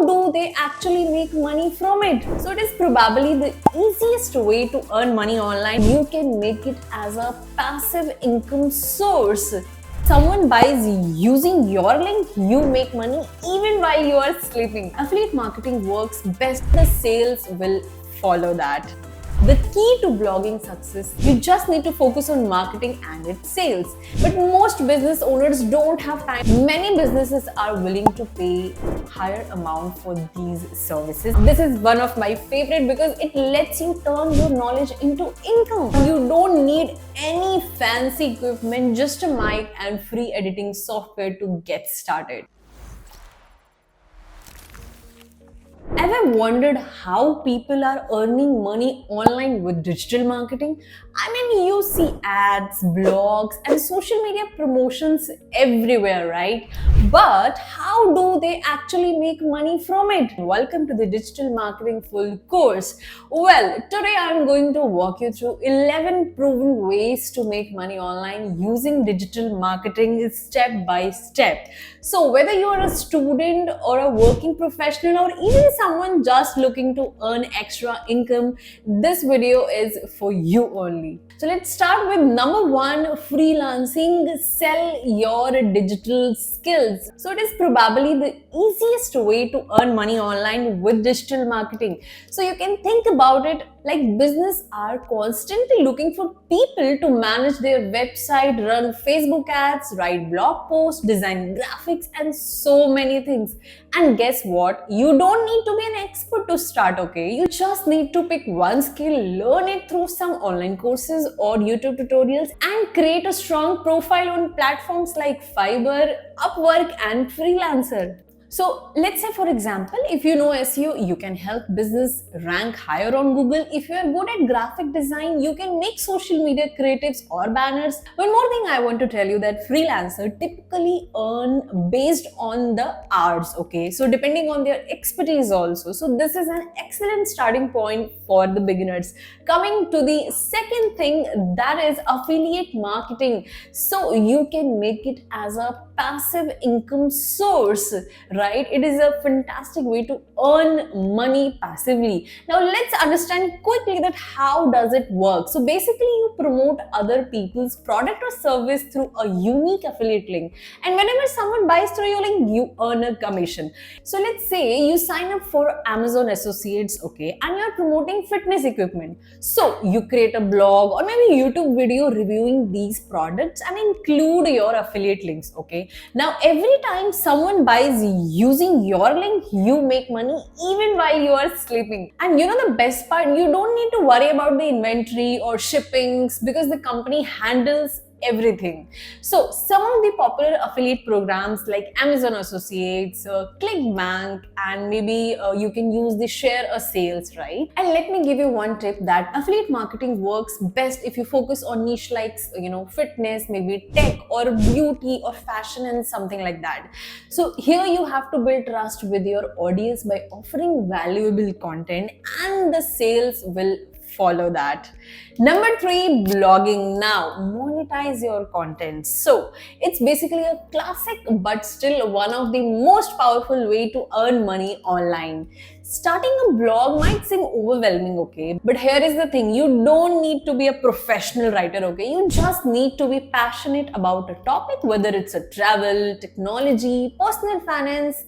how do they actually make money from it? So it is probably the easiest way to earn money online. You can make it as a passive income source. Someone buys using your link, you make money even while you are sleeping. Affiliate marketing works best. The sales will follow that. The key to blogging success, you just need to focus on marketing and its sales. But most business owners don't have time. Many businesses are willing to pay higher amount for these services. This is one of my favorite because it lets you turn your knowledge into income. You don't need any fancy equipment, just a mic and free editing software to get started. Ever wondered how people are earning money online with digital marketing? I mean, you see ads, blogs, and social media promotions everywhere, right? But how do they actually make money from it? Welcome to the Digital Marketing Full Course. Well, today I'm going to walk you through 11 proven ways to make money online using digital marketing step by step. So, whether you are a student or a working professional or even someone just looking to earn extra income, this video is for you only. So let's start with number one, freelancing. Sell your digital skills. So it is probably the easiest way to earn money online with digital marketing. So you can think about it like business are constantly looking for people to manage their website, run Facebook ads, write blog posts, design graphics, and so many things. And guess what? You don't need to be an expert to start, okay? You just need to pick one skill, learn it through some online courses or YouTube tutorials, and create a strong profile on platforms like Fiverr, Upwork, and Freelancer. So let's say, for example, if you know SEO, you can help business rank higher on Google. If you are good at graphic design, you can make social media creatives or banners. One more thing I want to tell you that freelancer typically earn based on the hours, okay? So depending on their expertise also. So this is an excellent starting point for the beginners. Coming to the second thing, that is affiliate marketing. So you can make it as a passive income source, right? It is a fantastic way to earn money passively. Now let's understand quickly that how does it work. So basically you promote other people's product or service through a unique affiliate link, and whenever someone buys through your link, you earn a commission. So let's say you sign up for Amazon Associates, okay, and you're promoting fitness equipment. So you create a blog or maybe YouTube video reviewing these products and include your affiliate links, okay? Now every time someone buys using your link, you make money even while you are sleeping. And you know the best part, you don't need to worry about the inventory or shippings because the company handles everything. So some of the popular affiliate programs like Amazon Associates, ClickBank, and maybe you can use the share a sales, right? And let me give you one tip that affiliate marketing works best if you focus on niche like fitness, maybe tech or beauty or fashion and something like that. So here you have to build trust with your audience by offering valuable content, and the sales will follow that. Number three, blogging. Now monetize your content. So it's basically a classic but still one of the most powerful way to earn money online. Starting a blog might seem overwhelming, okay, but here is the thing, you don't need to be a professional writer, okay? You just need to be passionate about a topic, whether it's a travel, technology, personal finance,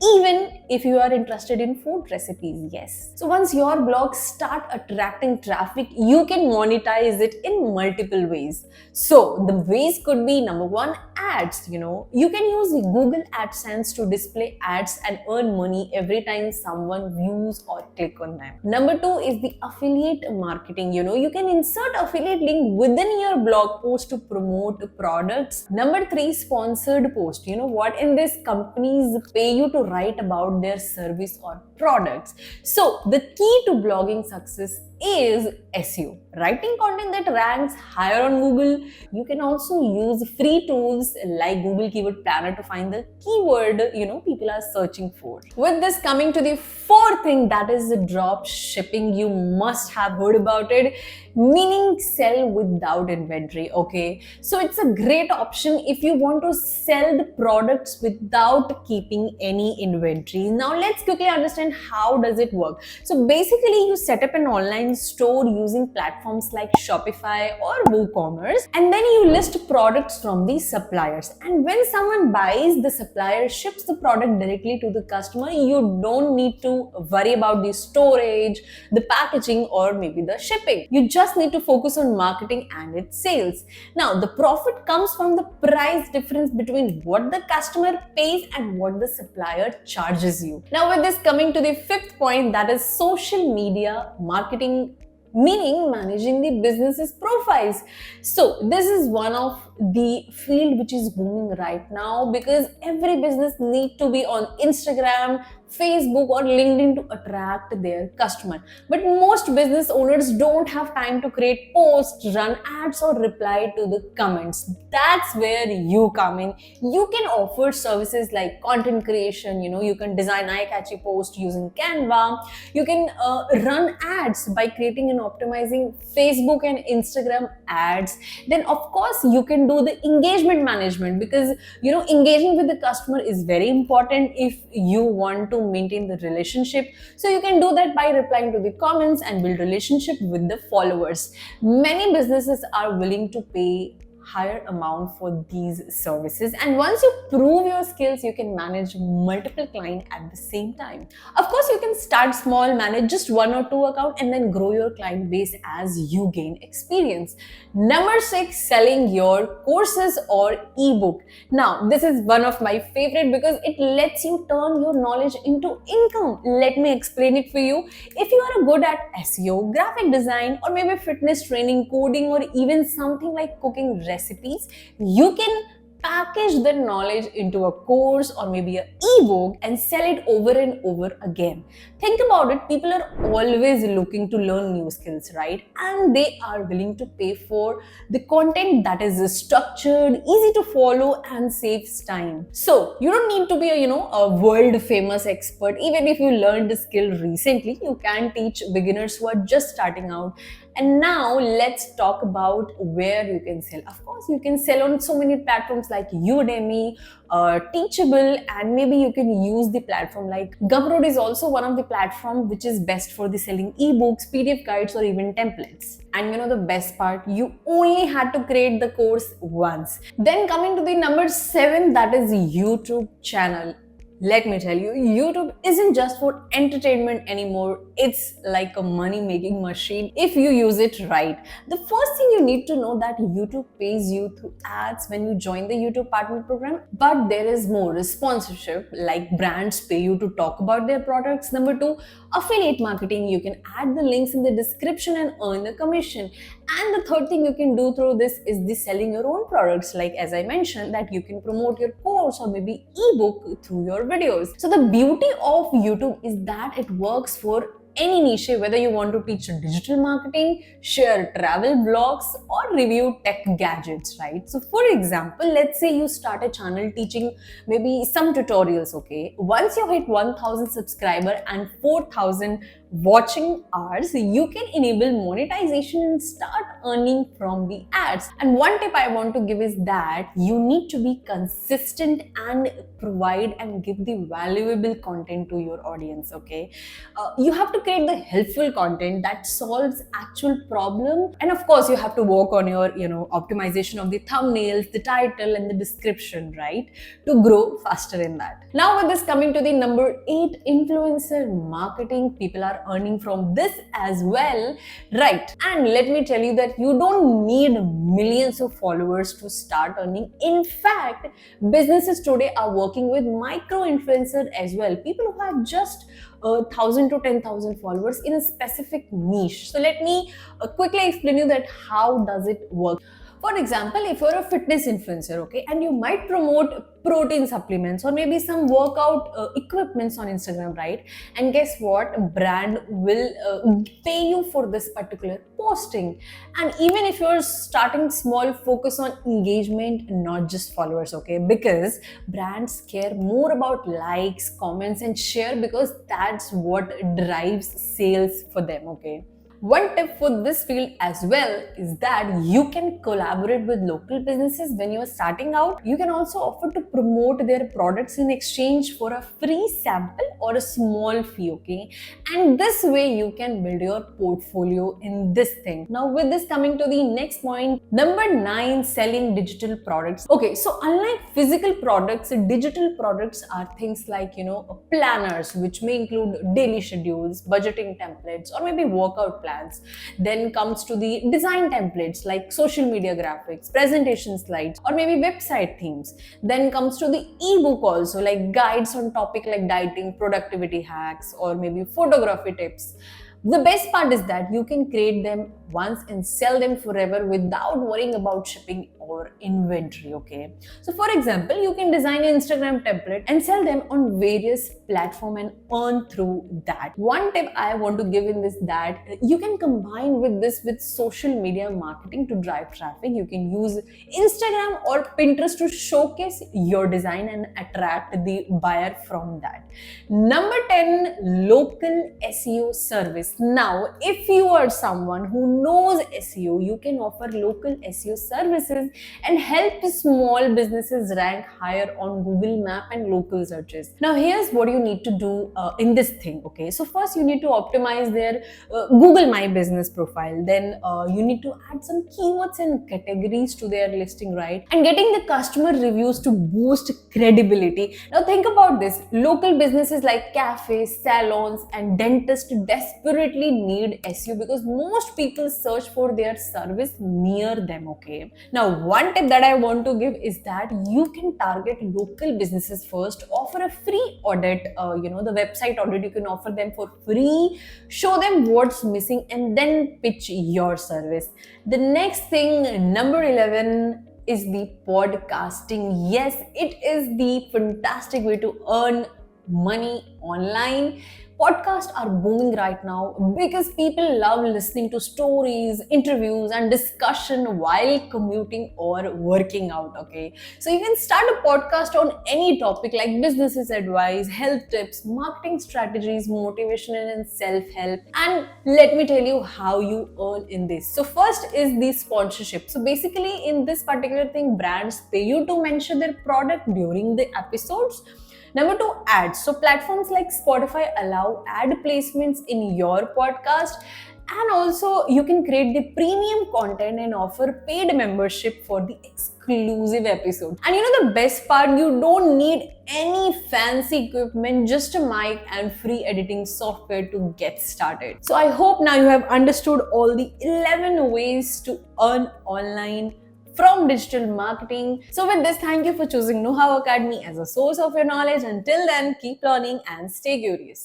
even if you are interested in food recipes, yes. So once your blogs start attracting traffic, you can monetize it in multiple ways. So the ways could be number one, ads. You can use Google AdSense to display ads and earn money every time someone views or click on them. Number two is the affiliate marketing. You can insert affiliate link within your blog post to promote products. Number three, sponsored post. You know what? In this, companies pay you to write about their service or products. So the key to blogging success is SEO. Writing content that ranks higher on Google. You can also use free tools like Google Keyword Planner to find the keyword people are searching for. With this, coming to the fourth thing, that is drop shipping. You must have heard about it, meaning sell without inventory. Okay, so it's a great option if you want to sell the products without keeping any inventory. Now let's quickly understand how does it work. So basically, you set up an online store using platforms like Shopify or WooCommerce, and then you list products from the suppliers, and when someone buys, the supplier ships the product directly to the customer. You don't need to worry about the storage, the packaging, or maybe the shipping. You just need to focus on marketing and its sales. Now the profit comes from the price difference between what the customer pays and what the supplier charges you. Now with this, coming to the fifth point, that is social media marketing, meaning managing the business's profiles. So this is one of the field which is booming right now, because every business need to be on Instagram, Facebook, or LinkedIn to attract their customer. But most business owners don't have time to create posts, run ads, or reply to the comments. That's where you come in. You can offer services like content creation. You can design eye-catchy posts using Canva. You can run ads by creating and optimizing Facebook and Instagram ads. Then of course you can do the engagement management, because engaging with the customer is very important if you want to maintain the relationship. So you can do that by replying to the comments and build relationship with the followers. Many businesses are willing to pay higher amount for these services, and once you prove your skills, you can manage multiple clients at the same time. Of course, you can start small, manage just 1 or 2 accounts, and then grow your client base as you gain experience. Number 6, selling your courses or ebook. Now this is one of my favorite because it lets you turn your knowledge into income. Let me explain it for you. If you are good at SEO, graphic design, or maybe fitness training, coding, or even something like cooking recipes, you can package that knowledge into a course or maybe an ebook and sell it over and over again. Think about it, people are always looking to learn new skills, right? And they are willing to pay for the content that is structured, easy to follow, and saves time. So you don't need to be a world famous expert. Even if you learned the skill recently, you can teach beginners who are just starting out. And now let's talk about where you can sell. Of course, you can sell on so many platforms like Udemy, Teachable, and maybe you can use the platform like Gumroad is also one of the platforms which is best for the selling ebooks, PDF guides, or even templates. And the best part, you only had to create the course once. Then coming to the number 7, that is YouTube channel. Let me tell you, YouTube isn't just for entertainment anymore. It's like a money-making machine if you use it right. The first thing you need to know that YouTube pays you through ads when you join the YouTube Partner Program, but there is more. Sponsorship, like brands pay you to talk about their products. Number 2, affiliate marketing. You can add the links in the description and earn a commission. And the third thing you can do through this is the selling your own products, like as I mentioned, that you can promote your course or maybe ebook through your videos. So the beauty of YouTube is that it works for any niche, whether you want to teach digital marketing, share travel blogs, or review tech gadgets, right? So for example, let's say you start a channel teaching maybe some tutorials, okay? Once you hit 1000 subscriber and 4000 watching hours, you can enable monetization and start earning from the ads. And one tip I want to give is that you need to be consistent and provide and give the valuable content to your audience, okay? You have to create the helpful content that solves actual problem, and of course you have to work on your optimization of the thumbnails, the title, and the description, right, to grow faster in that. Now with this, coming to the number 8, influencer marketing. People are earning from this as well, right? And let me tell you that you don't need millions of followers to start earning. In fact, businesses today are working with micro influencers as well, people who have just 1,000 to 10,000 followers in a specific niche. So let me quickly explain you that how does it work. For example, if you're a fitness influencer, okay, and you might promote protein supplements or maybe some workout equipments on Instagram, right? And guess what? A brand will pay you for this particular posting. And even if you're starting small, focus on engagement, not just followers, okay? Because brands care more about likes, comments, and share because that's what drives sales for them, okay? One tip for this field as well is that you can collaborate with local businesses when you are starting out. You can also offer to promote their products in exchange for a free sample or a small fee, okay? And this way you can build your portfolio in this thing. Now, with this coming to the next point, number 9, selling digital products. Okay, so unlike physical products, digital products are things like, planners, which may include daily schedules, budgeting templates, or maybe workout plans. Then comes to the design templates like social media graphics, presentation slides, or maybe website themes. Then comes to the ebook also, like guides on topic like dieting, productivity hacks, or maybe photography tips. The best part is that you can create them once and sell them forever without worrying about shipping or inventory, okay? So for example, you can design an Instagram template and sell them on various platforms and earn through that. One tip I want to give in this that you can combine with this with social media marketing to drive traffic. You can use Instagram or Pinterest to showcase your design and attract the buyer from that. Number 10, local SEO service. Now, if you are someone who knows SEO, you can offer local SEO services and help small businesses rank higher on Google Map and local searches. Now, here's what you need to do in this thing, okay? So first you need to optimize their Google My Business profile. Then you need to add some keywords and categories to their listing, right? And getting the customer reviews to boost credibility. Now think about this. Local businesses like cafes, salons, and dentists desperately need SEO because most people search for their service near them, okay? Now, one tip that I want to give is that you can target local businesses first, offer a free audit, the website audit you can offer them for free, show them what's missing, and then pitch your service. The next thing, number 11, is the podcasting. Yes, it is the fantastic way to earn money online. Podcasts are booming right now because people love listening to stories, interviews, and discussion while commuting or working out, okay? So you can start a podcast on any topic like businesses advice, health tips, marketing strategies, motivational and self-help. And let me tell you how you earn in this. So first is the sponsorship. So basically in this particular thing, brands pay you to mention their product during the episodes. Number 2, ads. So platforms like Spotify allow ad placements in your podcast, and also you can create the premium content and offer paid membership for the exclusive episodes. And the best part, you don't need any fancy equipment, just a mic and free editing software to get started. So I hope now you have understood all the 11 ways to earn online from digital marketing. So with this, thank you for choosing KnowHow Academy as a source of your knowledge. Until then, keep learning and stay curious.